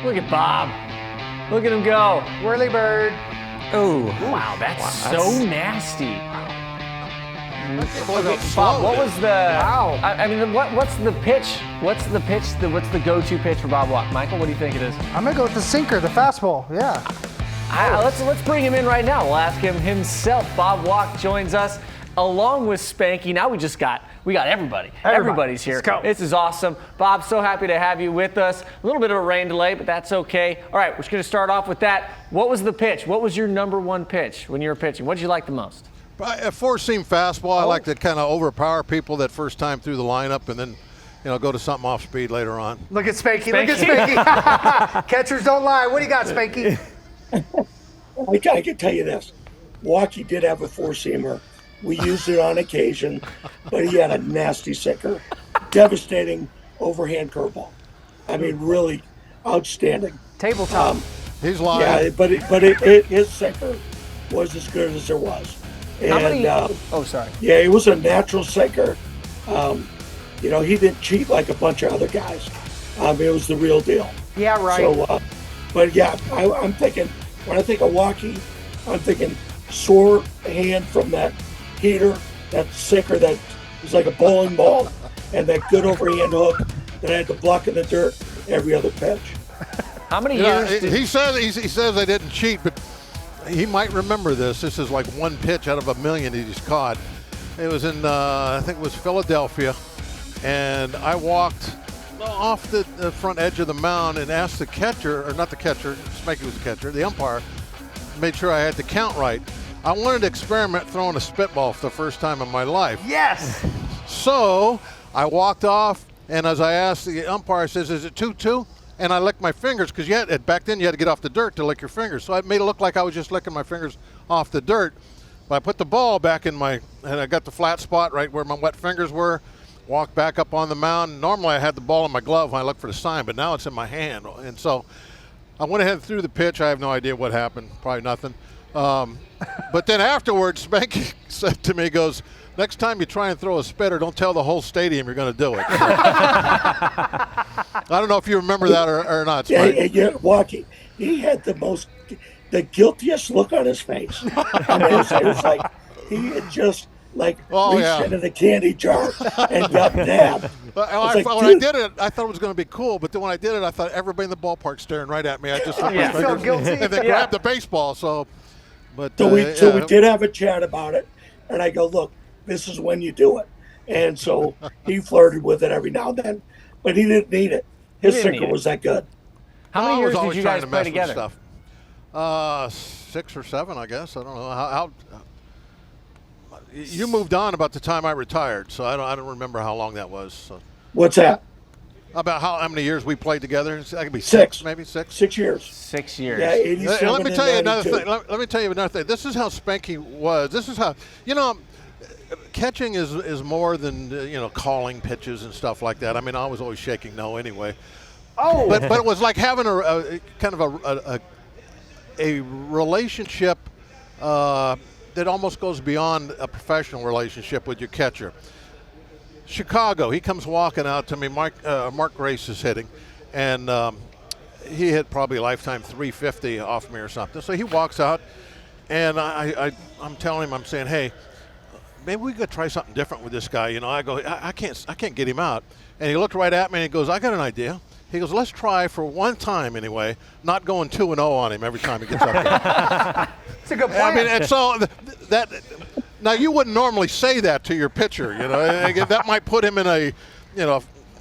Look at Bob. Look at him go. Whirly bird. Oh, wow, that's so nasty. Okay, Bob, what was the? Wow. I mean, what's the pitch? What's the pitch? What's the go-to pitch for Bob Walk? Michael, what do you think it is? I'm gonna go with the sinker, the fastball. Yeah. Let's bring him in right now. We'll ask him himself. Bob Walk joins us along with Spanky. Now we got everybody. Everybody's here. Let's go. This is awesome. Bob, so happy to have you with us. A little bit of a rain delay, but that's okay. All right, we're just going to start off with that. What was the pitch? What was your number one pitch when you were pitching? What did you like the most? A four-seam fastball. I like to kind of overpower people that first time through the lineup and then, go to something off speed later on. Look at Spanky. Look at Spanky. Catchers don't lie. What do you got, Spanky? I can tell you this. Walkie did have a four-seamer. We used it on occasion, but he had a nasty sinker. Devastating overhand curveball. I mean, really outstanding. Tabletop. He's lying. Yeah, but his sinker was as good as there was. And, sorry. Yeah, he was a natural sinker. He didn't cheat like a bunch of other guys. It was the real deal. Yeah, right. So, but yeah, I'm thinking, when I think of Walkie, I'm thinking sore hand from that heater, that sinker that was like a bowling ball, and that good overhand hook that I had to block in the dirt every other pitch. How many years? He says I didn't cheat, but he might remember this. This is like one pitch out of a million he just caught. It was in, I think it was Philadelphia, and I walked off the front edge of the mound and asked the catcher, or not the catcher, Spanky was the catcher, the umpire, made sure I had the count right. I wanted to experiment throwing a spitball for the first time in my life. Yes. So I walked off, and as I asked the umpire, I says, "Is it 2-2?" And I licked my fingers because back then you had to get off the dirt to lick your fingers. So I made it look like I was just licking my fingers off the dirt. But I put the ball back and I got the flat spot right where my wet fingers were. Walked back up on the mound. Normally I had the ball in my glove when I looked for the sign, but now it's in my hand. And so I went ahead and threw the pitch. I have no idea what happened. Probably nothing. But then afterwards, Spanky said to me, he goes, "Next time you try and throw a spitter, don't tell the whole stadium you're going to do it." I don't know if you remember that or not, Spanky. Yeah, Walkie, he had the guiltiest look on his face. I mean, it was like he had just reached into the candy jar and got nabbed. When I did it, I thought it was going to be cool, but then when I did it, I thought everybody in the ballpark staring right at me. I just felt guilty. And they grabbed the baseball, so we did have a chat about it, and I go, "Look, this is when you do it." And so he flirted with it every now and then, but he didn't need it. His sinker was that good. How many years did you guys play together? 6 or 7, I guess. I don't know. How you moved on about the time I retired, so I don't remember how long that was. So. What's that? About how many years we played together? That could be 6, maybe 6. 6 years. 6 years. Yeah, 87. Let me tell you another 92. thing. Let me tell you another thing. This is how Spanky was. This is how catching is more than calling pitches and stuff like that. I mean, I was always shaking no anyway. Oh, but it was like having a kind of a relationship that almost goes beyond a professional relationship with your catcher. Chicago, he comes walking out to me. Mark Grace is hitting, and he hit probably lifetime 350 off me or something. So he walks out, and I'm telling him, I'm saying, "Hey, maybe we could try something different with this guy." I go, I can't get him out. And he looked right at me and he goes, "I got an idea." He goes, "Let's try for one time anyway, not going 2-0 on him every time he gets up there." it's a good plan. I mean, and so that now you wouldn't normally say that to your pitcher, that might put him in a,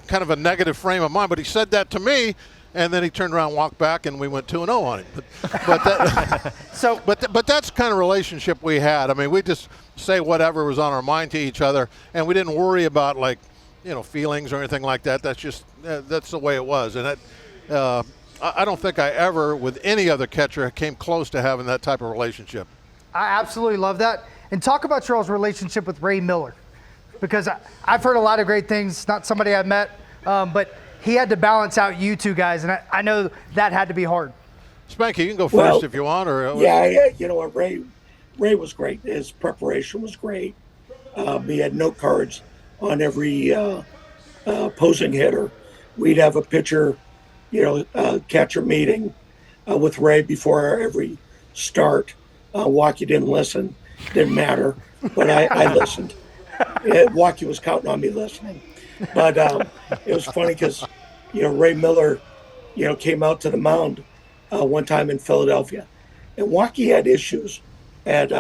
kind of a negative frame of mind. But he said that to me, and then he turned around, and walked back, and we went 2-0 on him. But that's the kind of relationship we had. I mean, we just say whatever was on our mind to each other, and we didn't worry about feelings or anything like that. That's just that's the way it was. And I don't think I ever, with any other catcher, came close to having that type of relationship. I absolutely love that. And talk about Charles' relationship with Ray Miller, because I've heard a lot of great things. Not somebody I've met, but he had to balance out you two guys, and I know that had to be hard. Spanky, you can go first if you want. Yeah. You know what, Ray was great. His preparation was great. He had note cards on every opposing hitter. We'd have a pitcher catcher meeting with Ray before every start. Walkie didn't listen, didn't matter, but I listened. Walkie was counting on me listening. But it was funny because, Ray Miller, came out to the mound one time in Philadelphia. And Walkie had issues at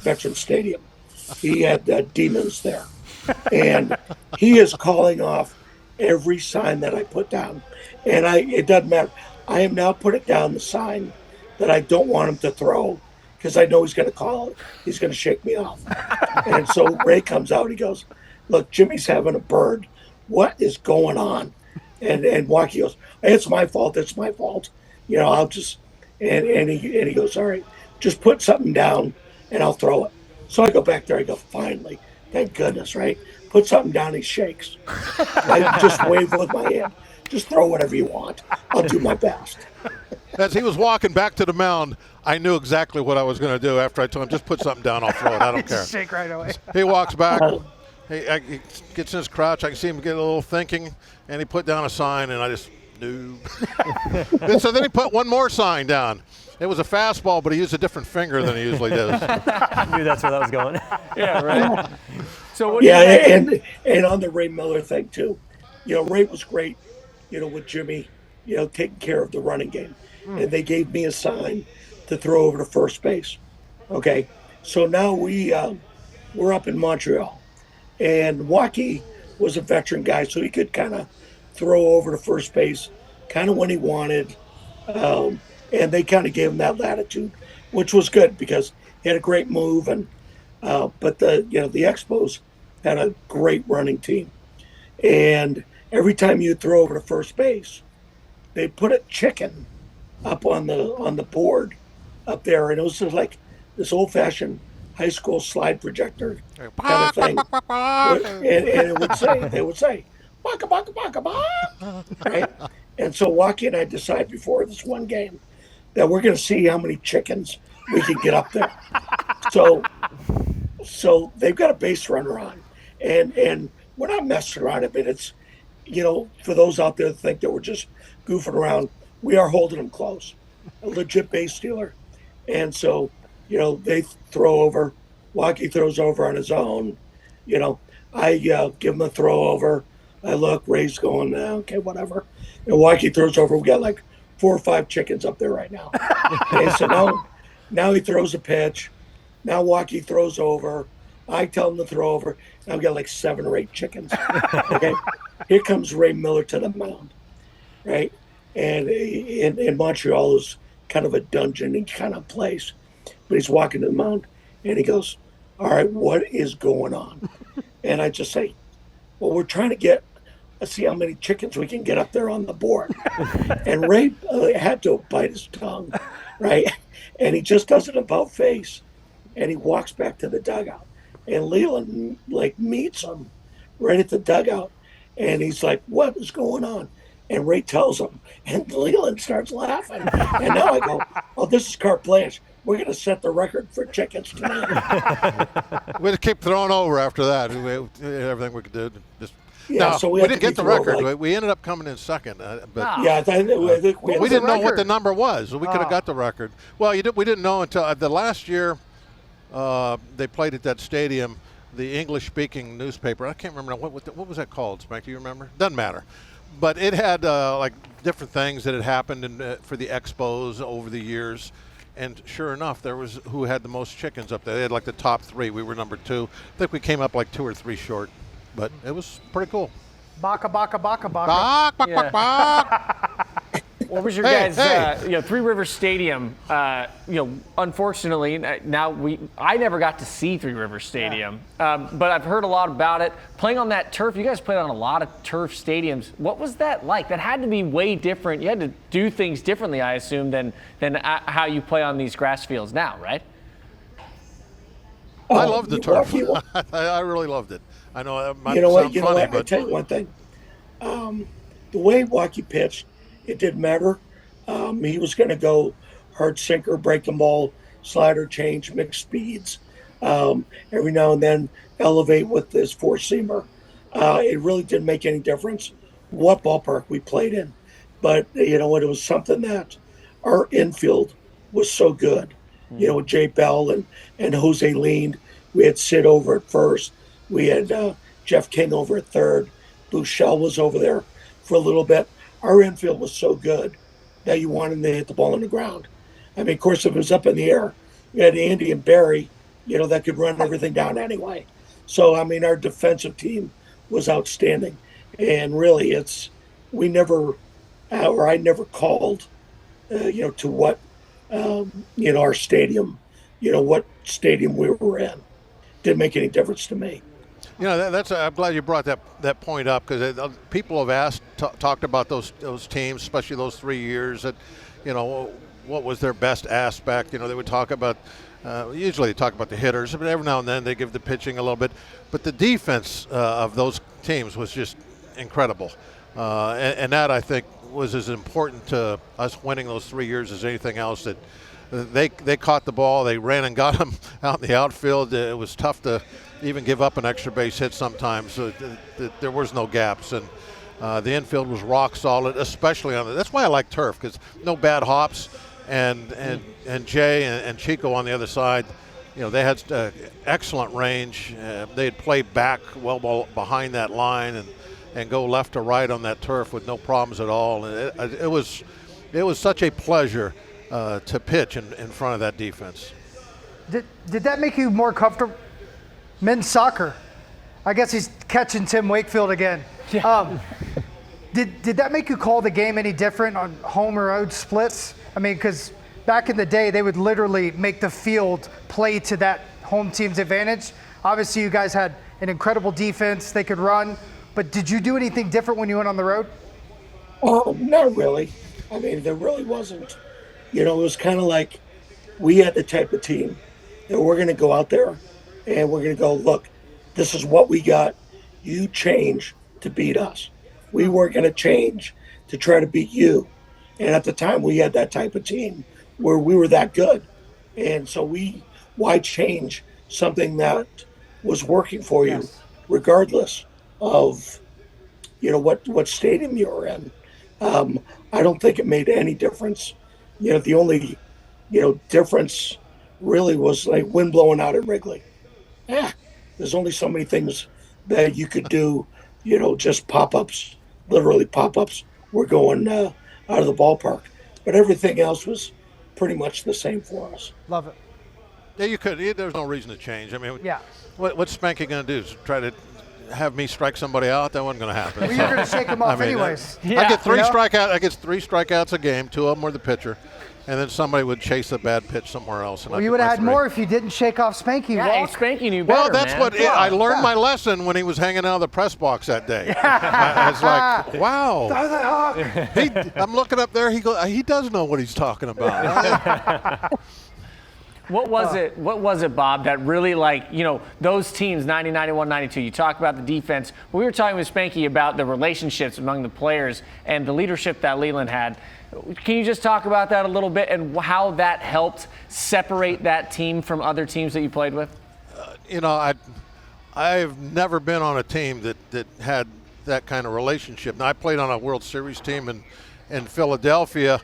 Veterans Stadium. He had demons there. And he is calling off every sign that I put down. And it doesn't matter. I have now put it down, the sign that I don't want him to throw, because I know he's going to call it. He's going to shake me off. And so Ray comes out. He goes, "Look, Jimmy's having a bird. What is going on?" And Walkie goes, "It's my fault. It's my fault. I'll just," and he goes, "All right, just put something down and I'll throw it." So I go back there. I go, "Finally, thank goodness, right? Put something down." He shakes. I just wave with my hand. "Just throw whatever you want. I'll do my best." As he was walking back to the mound, I knew exactly what I was going to do after I told him, "Just put something down, I'll throw it. I don't care." Shake right away. He walks back. He gets in his crouch. I can see him get a little thinking, and he put down a sign, and I just knew. And so then he put one more sign down. It was a fastball, but he used a different finger than he usually does. I knew that's where that was going. Yeah, right. So what? And on the Ray Miller thing too, Ray was great, with Jimmy, taking care of the running game, and they gave me a sign to throw over to first base. Okay, so now we're up in Montreal, and Walkie was a veteran guy, so he could kind of throw over to first base, kind of when he wanted, and they kind of gave him that latitude, which was good because he had a great move, and but the Expos had a great running team, and every time you throw over to first base, they put a chicken up on the board up there, and it was just like this old-fashioned high school slide projector kind of thing. And they would say, "Baka baka baka baka," right? And so Walkie and I decided before this one game that we're going to see how many chickens we can get up there. So they've got a base runner on, and we're not messing around. I mean, it's, for those out there that think that we're just goofing around, we are holding them close, a legit base stealer. And so, they throw over. Walkie throws over on his own. I give him a throw over. I look, Ray's going, okay, whatever. And Walkie throws over. We got like 4 or 5 chickens up there right now. Okay, so now he throws a pitch. Now Walkie throws over. I tell him to throw over. Now we got like 7 or 8 chickens. Okay, here comes Ray Miller to the mound, right? And in Montreal is kind of a dungeon kind of place, but he's walking to the mound and he goes, "All right, what is going on?" And I just say, "Well, we're trying to let's see how many chickens we can get up there on the board." And Ray had to bite his tongue, right? And he just does an about face, and he walks back to the dugout. And Leyland meets him right at the dugout, and he's like, "What is going on?" And Ray tells him, and Leyland starts laughing. And now I go, "Oh, this is carte blanche. We're going to set the record for chickens tonight." We just kept throwing over after that. Everything we could do. So we didn't get the record. We ended up coming in second. But I think we didn't know what the number was. So we could have got the record. Well, we didn't know until the last year they played at that stadium. The English-speaking newspaper, I can't remember, what was that called, Spank? Do you remember? Doesn't matter. But it had different things that had happened for the Expos over the years. And sure enough, there was who had the most chickens up there. They had the top 3. We were number 2. I think we came up 2 or 3 short. But it was pretty cool. Baka baka baka baka. Bak, bak, bak, bak. What was your guys' Three Rivers Stadium? Unfortunately, I never got to see Three Rivers Stadium, but I've heard a lot about it. Playing on that turf, you guys played on a lot of turf stadiums. What was that like? That had to be way different. You had to do things differently, I assume, than how you play on these grass fields now, right? I loved the turf. I really loved it. I know it might sound funny, but I'll tell you one thing. The way Walkie pitched, it didn't matter. He was going to go hard sinker, breaking ball, slider, change, mixed speeds. Every now and then elevate with his four-seamer. It really didn't make any difference what ballpark we played in But you know what? It was something that our infield was so good. You know, with Jay Bell and Jose Lean. We had Sid over at first. We had Jeff King over at third. Bouchel was over there for a little bit. Our infield was so good that you wanted to hit the ball on the ground. I mean, of course, if it was up in the air, you had Andy and Barry, you know, that could run everything down anyway. So, I mean, our defensive team was outstanding. And really, we never, or I never called, you know, to what, you know, our stadium, you know, what stadium we were in. Didn't make any difference to me. You know, I'm glad you brought that point up, because people have talked about those teams, especially those 3 years. That, you know, what was their best aspect? You know, they would talk about. Usually they talk about the hitters, but every now and then they give the pitching a little bit. But the defense of those teams was just incredible, and that, I think, was as important to us winning those 3 years as anything else. That they caught the ball, they ran and got them out in the outfield. It was tough to even give up an extra base hit sometimes. There was no gaps, and the infield was rock solid, especially on that's why I like turf, because no bad hops, and Jay and Chico on the other side, you know, they had excellent range. They'd play back well behind that line and go left to right on that turf with no problems at all. And it was such a pleasure to pitch in front of that defense. Did that make you more comfortable? Men's soccer. I guess he's catching Tim Wakefield again. Yeah. Did that make you call the game any different on home or road splits? I mean, because back in the day, they would literally make the field play to that home team's advantage. Obviously, you guys had an incredible defense. They could run. But did you do anything different when you went on the road? Oh, not really. I mean, there really wasn't. You know, it was kind of like we had the type of team that we're going to go out there and we're going to go, look, this is what we got. You change to beat us. We weren't going to change to try to beat you. And at the time, we had that type of team where we were that good. And so why change something that was working for you, regardless of, you know, what stadium you were in? I don't think it made any difference. You know, the only, you know, difference really was like wind blowing out at Wrigley. There's only so many things that you could do, you know, just pop-ups, literally pop-ups. We're going out of the ballpark. But everything else was pretty much the same for us. Love it. Yeah, you could. There's no reason to change. I mean, yeah. What's Spanky going to do? Is try to have me strike somebody out? That wasn't going to happen. Well, you're going to shake them off anyways. I get three strikeouts a game. 2 of them were the pitcher, and then somebody would chase a bad pitch somewhere else. And well, you would have had more if you didn't shake off Spanky. Yeah, Spanky knew better. Well, that's man. what I learned my lesson when he was hanging out of the press box that day. I was like, wow. I'm looking up there. He does know what he's talking about. What was it, Bob, that really, like, you know, those teams, 90, 91, 92, you talk about the defense, but we were talking with Spanky about the relationships among the players and the leadership that Leyland had. Can you just talk about that a little bit and how that helped separate that team from other teams that you played with? You know, I've never been on a team that had that kind of relationship. Now, I played on a World Series team in Philadelphia.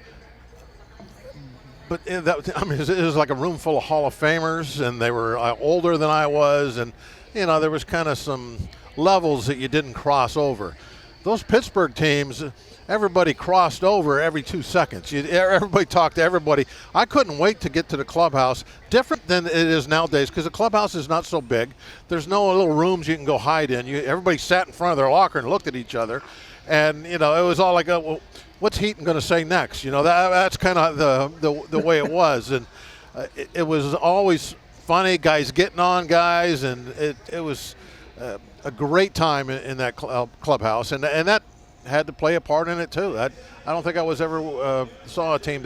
But it was like a room full of Hall of Famers, and they were older than I was, and, you know, there was kind of some levels that you didn't cross over. Those Pittsburgh teams, everybody crossed over every 2 seconds. Everybody talked to everybody. I couldn't wait to get to the clubhouse, different than it is nowadays, because the clubhouse is not so big. There's no little rooms you can go hide in. Everybody sat in front of their locker and looked at each other, and, you know, it was all like, well, what's Heaton going to say next? You know, that's kind of the way it was, and it was always funny, guys getting on guys, and it was a great time in that clubhouse, and that had to play a part in it too. I don't think I was ever saw a team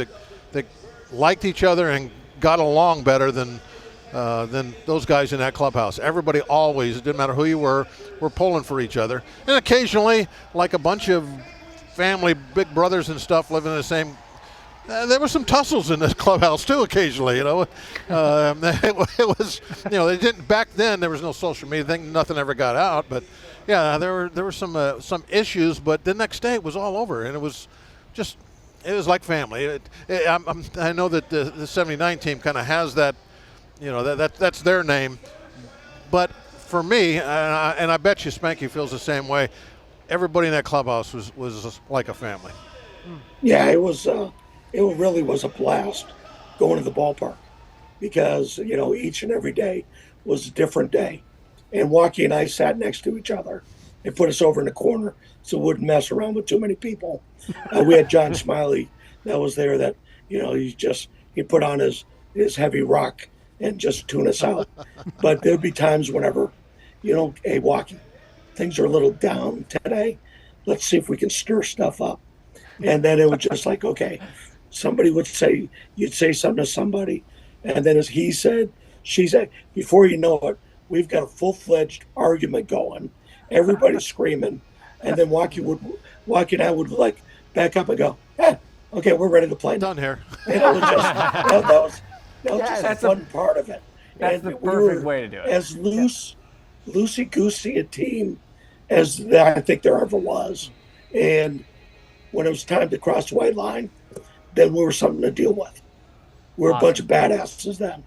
that liked each other and got along better than those guys in that clubhouse. Everybody always, it didn't matter who you were pulling for each other, and occasionally, like a bunch of family, big brothers and stuff living in the same. There were some tussles in this clubhouse too, occasionally. You know, it was. You know, they didn't back then. There was no social media. Nothing ever got out. But yeah, there were some issues. But the next day it was all over, and it was it was like family. I know that the 79 team kind of has that, that's their name. But for me, and I bet you Spanky feels the same way, everybody in that clubhouse was like a family. Yeah, it really was a blast going to the ballpark because, each and every day was a different day. And Walkie and I sat next to each other and put us over in the corner so we wouldn't mess around with too many people. We had John Smiley that was there that, he put on his heavy rock and just tune us out. But there'd be times whenever, hey, Walkie, things are a little down today. Let's see if we can stir stuff up. And then it was just like, okay, somebody would say, you'd say something to somebody. And then as he said, she said, before you know it, we've got a full-fledged argument going. Everybody's screaming. And then Walkie and I would like back up and go, okay, we're ready to play. Done here. And it was just, that was just a fun part of it. That's the perfect way to do it. As loosey-goosey a team as I think there ever was. And when it was time to cross the white line, then we were something to deal with. We were a bunch of badasses then.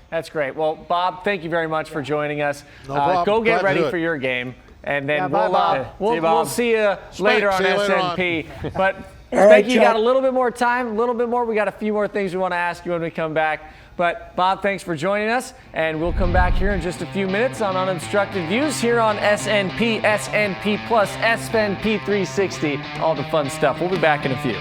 That's great. Well, Bob, thank you very much for joining us. No problem. Go get Glad to do ready it. for your game. And then bye, Bob. we'll see you later on See you later SNP. But All right, Spanky, you got Chuck. a little bit more time, a little bit more. We got a few more things we want to ask you when we come back. But Bob, thanks for joining us. And we'll come back here in just a few minutes on Unobstructed Views here on SNP, SNP Plus, SNP 360, all the fun stuff. We'll be back in a few.